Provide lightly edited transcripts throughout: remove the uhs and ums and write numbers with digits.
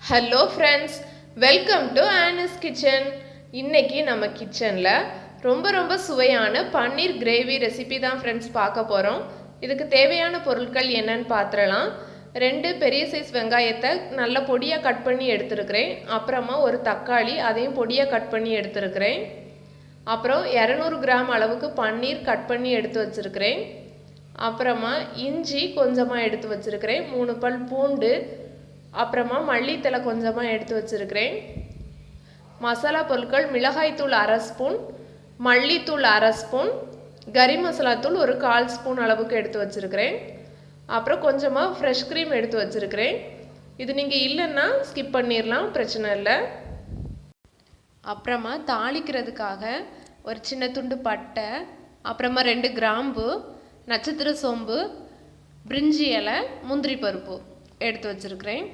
Hello friends, welcome to Annie's kitchen. இன்னைக்கு நம்ம கிச்சனில் ரொம்ப சுவையான பன்னீர் கிரேவி ரெசிபி தான் ஃப்ரெண்ட்ஸ் பார்க்க போகிறோம். இதுக்கு தேவையான பொருட்கள் என்னன்னு பார்த்துடலாம். 2 பெரிய சைஸ் வெங்காயத்தை நல்ல பொடியாக கட் பண்ணி எடுத்துருக்கிறேன். அப்புறமா ஒரு தக்காளி, அதையும் பொடியாக கட் பண்ணி எடுத்துருக்கிறேன். அப்புறம் 200 கிராம் அளவுக்கு பன்னீர் கட் பண்ணி எடுத்து வச்சுருக்கிறேன். அப்புறமா இஞ்சி கொஞ்சமாக எடுத்து வச்சுருக்கிறேன். 3 பல் பூண்டு, அப்புறமா மல்லித்தலை கொஞ்சமாக எடுத்து வச்சுருக்கிறேன். மசாலா பொருட்கள் மிளகாய்த்தூள் 1/2 ஸ்பூன், மல்லித்தூள் 1/2 ஸ்பூன், கறி மசாலா தூள் ஒரு 1/4 ஸ்பூன் அளவுக்கு எடுத்து வச்சுருக்கிறேன். அப்புறம் கொஞ்சமாக ஃப்ரெஷ் க்ரீம் எடுத்து வச்சுருக்கிறேன். இது நீங்கள் இல்லைன்னா ஸ்கிப் பண்ணிடலாம், பிரச்சனை இல்லை. அப்புறமா தாளிக்கிறதுக்காக ஒரு சின்ன துண்டு பட்டை, அப்புறமா 2 கிராம்பு, நட்சத்திர சோம்பு, பிரிஞ்சி இலை, முந்திரி பருப்பு எடுத்து வச்சுருக்கிறேன்.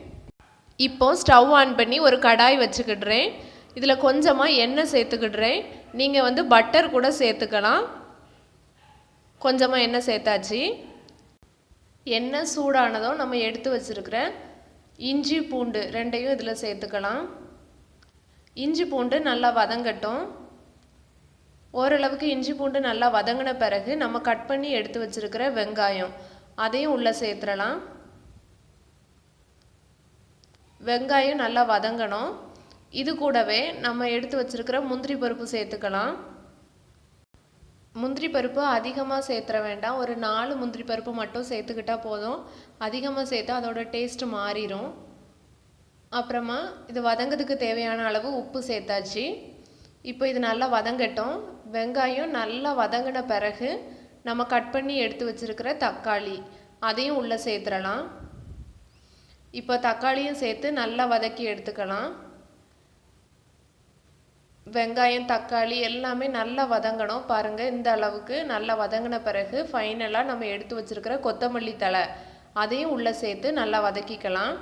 இப்போ ஸ்டவ் ஆன் பண்ணி ஒரு கடாய் வச்சுக்கிடுறேன். இதில் கொஞ்சமாக எண்ணெய் சேர்த்துக்கிடுறேன். நீங்கள் பட்டர் கூட சேர்த்துக்கலாம். கொஞ்சமாக எண்ணெய் சேர்த்தாச்சு. எண்ணெய் சூடானதும் நம்ம எடுத்து வச்சுருக்கிற இஞ்சி பூண்டு 2ஐயும் இதில் சேர்த்துக்கலாம். இஞ்சி பூண்டு நல்லா வதங்கட்டும். ஓரளவுக்கு இஞ்சி பூண்டு நல்லா வதங்கின பிறகு நம்ம கட் பண்ணி எடுத்து வச்சுருக்கிற வெங்காயம் அதையும் உள்ளே சேர்த்துடலாம். வெங்காயம் நல்லா வதங்கணும். இது கூடவே நம்ம எடுத்து வச்சுருக்கிற முந்திரி பருப்பு சேர்த்துக்கலாம். முந்திரி பருப்பு அதிகமாக சேர்த்துற வேண்டாம். ஒரு 4 முந்திரி பருப்பு மட்டும் சேர்த்துக்கிட்டால் போதும். அதிகமாக சேர்த்தா அதோட டேஸ்ட் மாறிடும். அப்புறமா இது வதங்கிறதுக்கு தேவையான அளவு உப்பு சேர்த்தாச்சு. இப்போ இது நல்லா வதங்கட்டும். வெங்காயம் நல்லா வதங்கின பிறகு நம்ம கட் பண்ணி எடுத்து வச்சுருக்கிற தக்காளி அதையும் உள்ளே சேர்த்துடலாம். இப்போ தக்காளியும் சேர்த்து நல்லா வதக்கி எடுத்துக்கலாம். வெங்காயம் தக்காளி எல்லாமே நல்லா வதங்கணும். பாருங்கள், இந்த அளவுக்கு நல்லா வதங்கின பிறகு ஃபைனலாக நம்ம எடுத்து வச்சுருக்கிற கொத்தமல்லி தழை அதையும் உள்ளே சேர்த்து நல்லா வதக்கிக்கலாம்.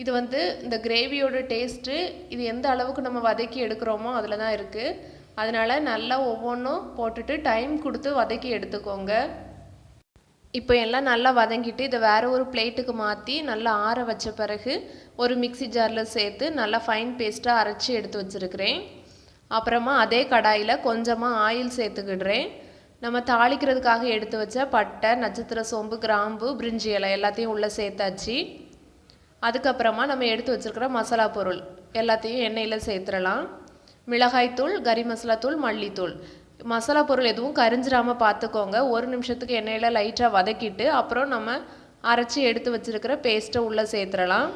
இது இந்த கிரேவியோட டேஸ்ட்டு இது எந்த அளவுக்கு நம்ம வதக்கி எடுக்கிறோமோ அதில் தான் இருக்குது. அதனால் நல்லா ஒவ்வொன்றும் போட்டுட்டு டைம் கொடுத்து வதக்கி எடுத்துக்கோங்க. இப்போ எல்லாம் நல்லா வதங்கிட்டு இதை வேறு ஒரு பிளேட்டுக்கு மாற்றி நல்லா ஆற வச்ச பிறகு ஒரு மிக்சி ஜாரில் சேர்த்து நல்லா ஃபைன் பேஸ்ட்டாக அரைச்சி எடுத்து வச்சுருக்கிறேன். அப்புறமா அதே கடாயில் கொஞ்சமாக ஆயில் சேர்த்துக்கிடுறேன். நம்ம தாளிக்கிறதுக்காக எடுத்து வச்ச பட்டை, நட்சத்திர சோம்பு, கிராம்பு, பிரிஞ்சி இலை எல்லாத்தையும் உள்ளே சேர்த்தாச்சு. அதுக்கப்புறமா நம்ம எடுத்து வச்சுருக்கிற மசாலா பொருள் எல்லாத்தையும் எண்ணெயில் சேர்த்துடலாம். மிளகாய்த்தூள், கறி மசாலா தூள், மல்லித்தூள். மசாலா பொருள் எதுவும் கரிஞ்சிடாமல் பார்த்துக்கோங்க. 1 நிமிஷத்துக்கு எண்ணெயில் லைட்டாக வதக்கிட்டு அப்புறம் நம்ம அரைச்சி எடுத்து வச்சுருக்கிற பேஸ்ட்டை உள்ளே சேர்த்துடலாம்.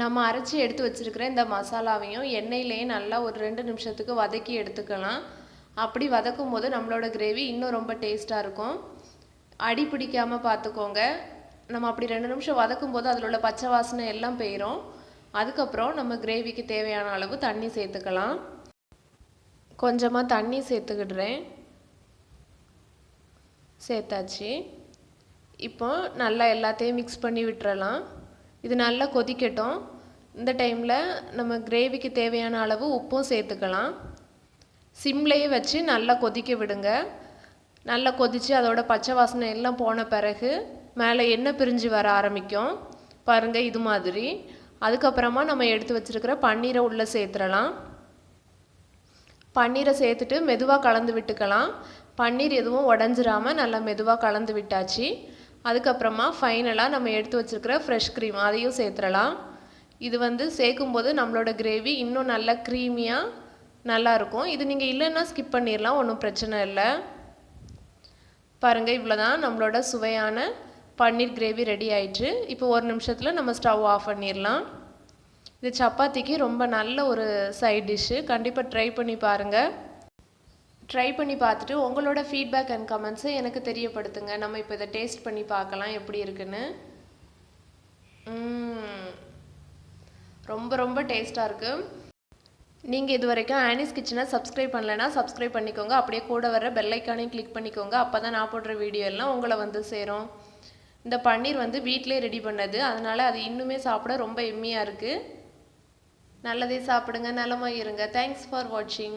நம்ம அரைச்சி எடுத்து வச்சுருக்கிற இந்த மசாலாவையும் எண்ணெயிலேயே நல்லா ஒரு 2 நிமிஷத்துக்கு வதக்கி எடுத்துக்கலாம். அப்படி வதக்கும் போது நம்மளோட கிரேவி இன்னும் ரொம்ப டேஸ்ட்டாக இருக்கும். அடி பிடிக்காமல் பார்த்துக்கோங்க. நம்ம அப்படி 2 நிமிஷம் வதக்கும் போது அதில் உள்ள பச்சை வாசனை எல்லாம் போயிடும். அதுக்கப்புறம் நம்ம கிரேவிக்கு தேவையான அளவு தண்ணி சேர்த்துக்கலாம். கொஞ்சமாக தண்ணி சேர்த்துக்கிடுறேன். சேர்த்தாச்சு. இப்போ நல்லா எல்லாத்தையும் மிக்ஸ் பண்ணி விட்டுறலாம். இது நல்லா கொதிக்கட்டும். இந்த டைமில் நம்ம கிரேவிக்கு தேவையான அளவு உப்பும் சேர்த்துக்கலாம். சிம்லேயே வச்சு நல்லா கொதிக்க விடுங்க. நல்லா கொதித்து அதோட பச்சை வாசனை எல்லாம் போன பிறகு மேலே எண்ணெய் பிரிஞ்சு வர ஆரம்பிக்கும். பாருங்கள், இது மாதிரி. அதுக்கப்புறமா நம்ம எடுத்து வச்சுருக்கிற பன்னீரை உள்ளே சேர்த்துடலாம். பன்னீரை சேர்த்துட்டு மெதுவாக கலந்து விட்டுக்கலாம். பன்னீர் எதுவும் உடஞ்சிராமல் நல்லா மெதுவாக கலந்து விட்டாச்சு. அதுக்கப்புறமா ஃபைனலாக நம்ம எடுத்து வச்சுருக்கிற ஃப்ரெஷ் க்ரீம் அதையும் சேர்த்துடலாம். இது சேர்க்கும்போது நம்மளோட கிரேவி இன்னும் நல்லா க்ரீமியாக நல்லாயிருக்கும். இது நீங்கள் இல்லைன்னா ஸ்கிப் பண்ணிடலாம், ஒன்றும் பிரச்சனை இல்லை. பாருங்கள், இவ்வளோ தான் நம்மளோட சுவையான பன்னீர் கிரேவி ரெடி ஆயிடுச்சு. இப்போ 1 நிமிஷத்தில் நம்ம ஸ்டவ் ஆஃப் பண்ணிடலாம். இது சப்பாத்திக்கு ரொம்ப நல்ல ஒரு சைட் டிஷ்ஷு. கண்டிப்பாக ட்ரை பண்ணி பாருங்கள். ட்ரை பண்ணி பார்த்துட்டு உங்களோட ஃபீட்பேக் அண்ட் கமெண்ட்ஸை எனக்கு தெரியப்படுத்துங்க. நம்ம இப்போ இதை டேஸ்ட் பண்ணி பார்க்கலாம் எப்படி இருக்குன்னு. ரொம்ப டேஸ்ட்டாக இருக்குது. நீங்கள் இது வரைக்கும் ஆனிஸ் கிச்சனை சப்ஸ்கிரைப் பண்ணலைன்னா சப்ஸ்கிரைப் பண்ணிக்கோங்க. அப்படியே கூட வர பெல் ஐக்கானையும் கிளிக் பண்ணிக்கோங்க. அப்போ தான் நான் போடுற வீடியோ எல்லாம் உங்களை சேரும். இந்த பன்னீர் வீட்டிலே ரெடி பண்ணது, அதனால் அது இன்னுமே சாப்பிட ரொம்ப எம்மியாக இருக்குது. நல்லதே சாப்பிடுங்க, நலமாக இருங்க. தேங்க்ஸ் ஃபார் வாட்சிங்.